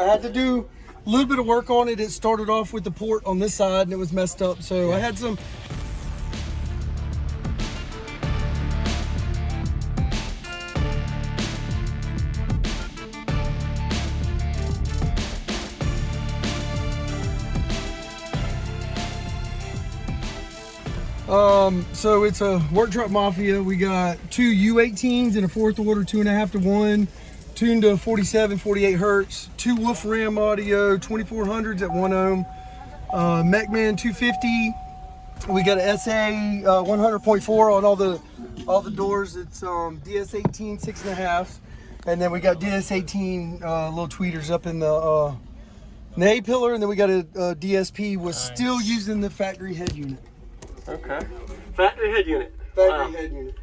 I had to do a little bit of work on it. It started off with the port on this side and it was messed up. So I had some. So it's a work truck Mafia. We got two U18s in a 4th order, 2.5 to 1, tuned to 47, 48 hertz, two Wolfram audio, 2400s at 1 ohm, Mechman 250. We got an SA 100.4 on all the doors. It's DS18 6.5, and then we got DS18 little tweeters up in the A pillar, and then we got a DSP was still using the factory head unit. Okay. Factory head unit. Factory head unit.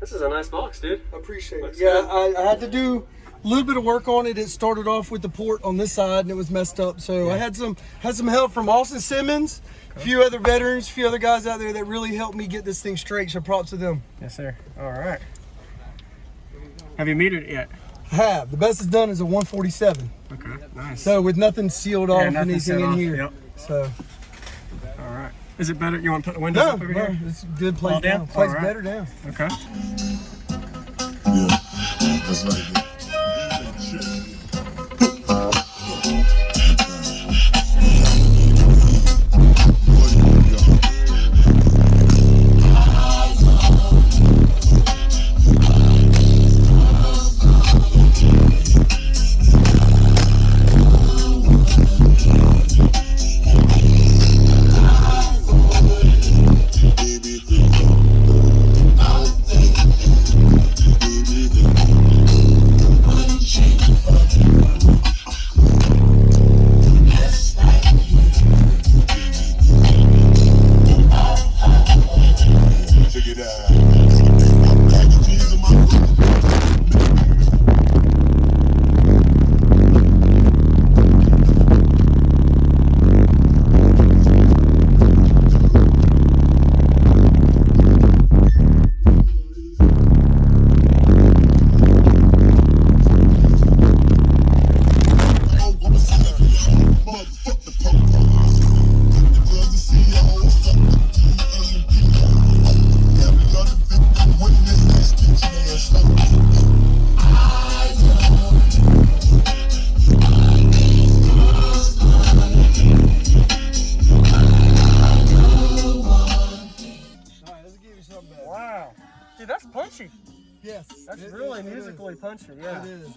This is a nice box, dude. Appreciate it. Looks Yeah, good. I had to do a little bit of work on it. It started off with the port on this side and it was messed up. So I had some help from Austin Simmons, a few other veterans, a few other guys out there that really helped me get this thing straight. So props to them. Yes, sir. All right. Have you metered it yet? I have. The best it's done is a 147. Okay, nice. So with nothing sealed off nothing anything sealed in off. here. Yep. So. All right. Is it better? You want to put the windows up over here? It's a good place All down? down. Place All right. better down. Okay. Yeah, that's like it. Wow. Dude, that's punchy. Yes. That's really musically punchy, yeah. It is.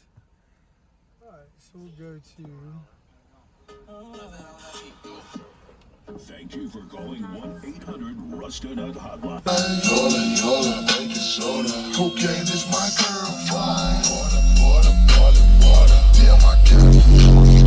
Alright, so we'll go to... Thank you for calling 1-800-RUST-A-NUT hotline. Yola, baking soda. Cocaine is my girl, fine. Water. Damn, I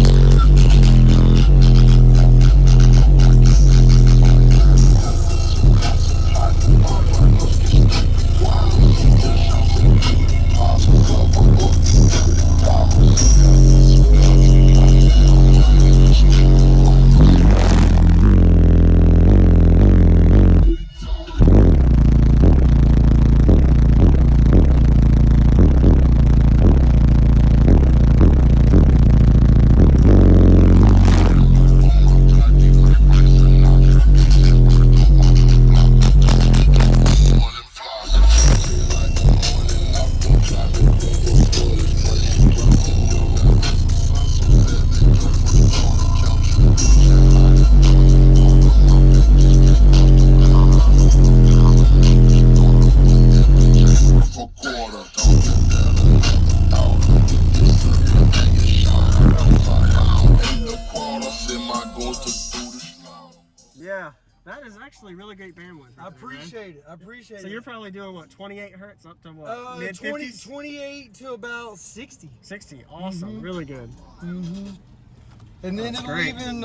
Yeah, that is actually really great bandwidth. Right I appreciate it. I appreciate it. So you're probably doing what, 28 hertz up to what, mid 20, 50s? 28 to about 60. 60, awesome, really good. And then That's it'll great. even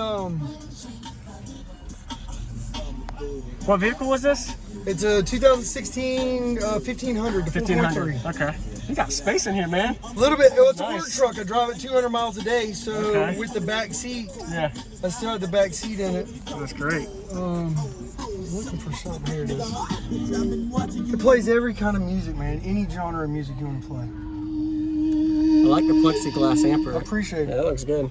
What vehicle was this? it's a 2016 1500 to 1500. 4.3. Okay. You got space in here, man. A little bit. It's a work Nice. truck. I drive it 200 miles a day, so Okay. with the back seat, Yeah, I still have the back seat in it. that's great. Looking for something. Here it is. It plays every kind of music, man. Any genre of music you want to play. like the plexiglass amper. I appreciate Yeah, it. that looks good.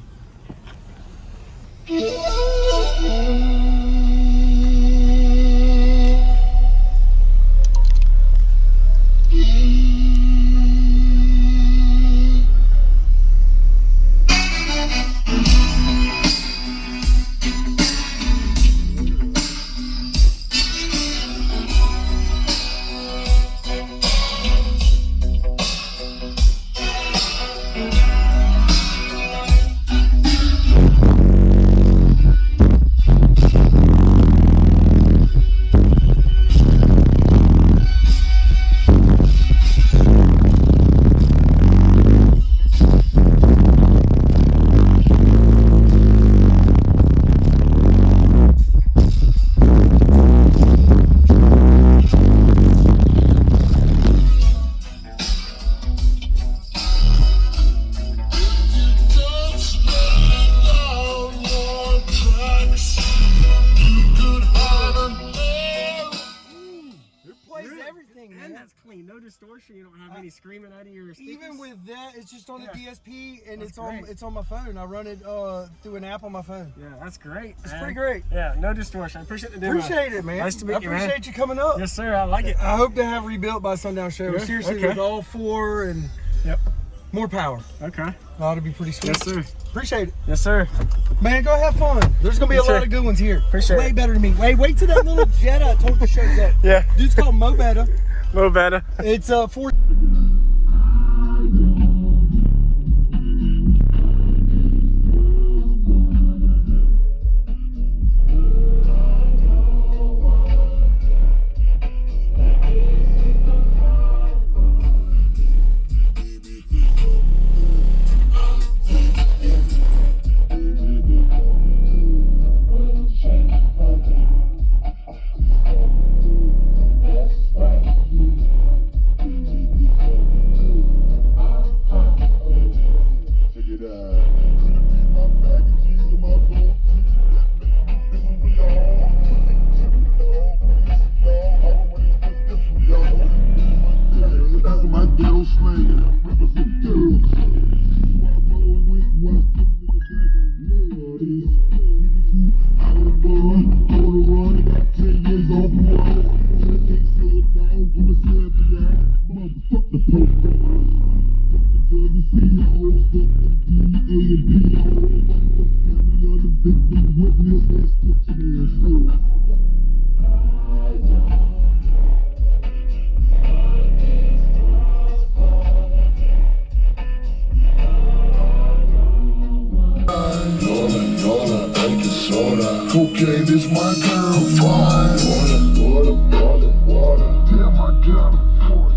And that's clean, no distortion. You don't have any screaming out of your speakers. Even with that, it's just on the DSP, and That's it's on my phone. I run it through an app on my phone. Yeah, that's great. It's man. pretty great. Yeah, no distortion. I appreciate the demo. Appreciate it, man. Nice to meet you, man. I appreciate you coming up. Yes, sir. I like it. I hope to have rebuilt by Sundown Show. Yeah, Seriously, okay. with all four and more power. Okay. Ought to be pretty sweet. Yes, sir. Appreciate it. Yes, sir. Man, go have fun. There's gonna be Yes, a lot sir. of good ones here. Appreciate Way it. better than me. Wait till that little Jetta I told you shows up. Yeah. Dude's called Mo Betta. A little better. It's 4. Cocaine is my girl, fine. Water. Damn, I got a force.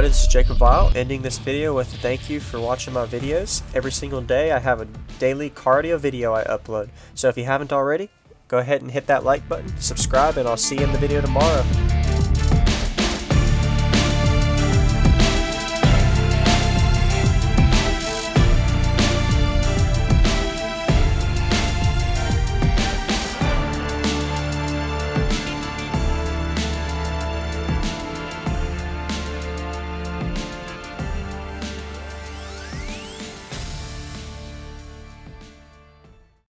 everybody, this is JacobViral, ending this video with a thank you for watching my videos. Every single day I have a daily cardio video I upload. So if you haven't already, go ahead and hit that like button, subscribe, and I'll see you in the video tomorrow.